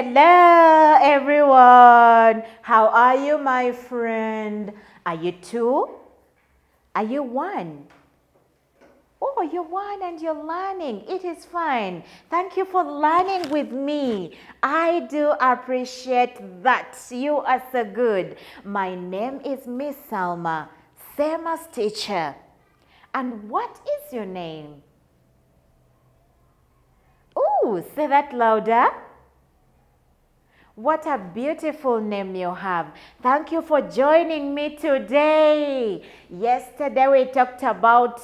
Hello, everyone. How are you, my friend? Are you two? Are you one? Oh, you're one and you're learning. It is fine. Thank you for learning with me. I do appreciate that. You are so good. My name is Miss Salma, Selma's teacher. And what is your name? Oh, say that louder. What a beautiful name you have. Thank you for joining me today. Yesterday we talked about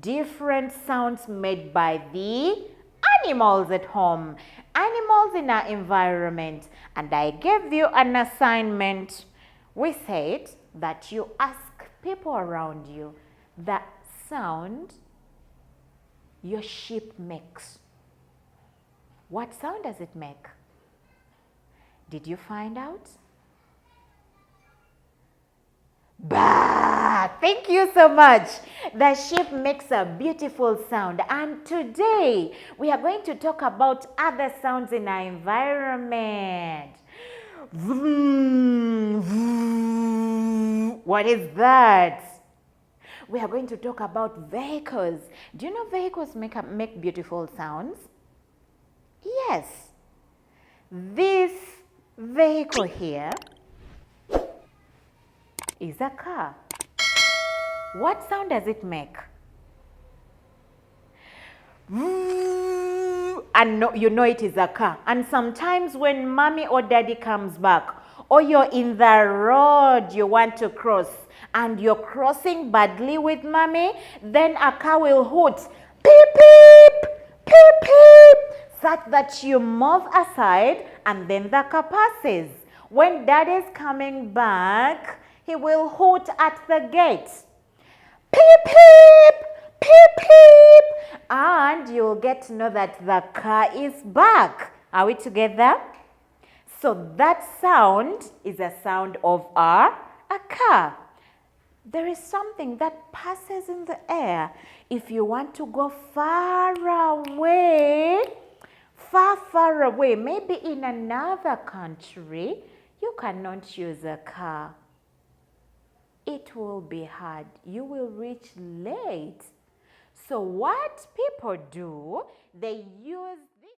different sounds made by the animals at home, animals in our environment. And I gave you an assignment. We said that you ask people around you the sound your sheep makes. What sound does it make? Did you find out? Bah! Thank you so much. The sheep makes a beautiful sound, and today we are going to talk about other sounds in our environment. Vroom, vroom. What is that? We are going to talk about vehicles. Do you know vehicles make beautiful sounds? Yes. This vehicle here is a car. What sound does it make? And you know it is a car. And sometimes when mommy or daddy comes back, or you're in the road you want to cross, and you're crossing badly with mommy, then a car will hoot, beep, beep, beep, beep, such that you move aside and then the car passes. When dad is coming back, he will hoot at the gate. Peep, peep, peep, peep. And you'll get to know that the car is back. Are we together? So that sound is a sound of a car. There is something that passes in the air. If you want to go far away, maybe in another country, you cannot use a car. It will be hard. You will reach late. So what people do, they use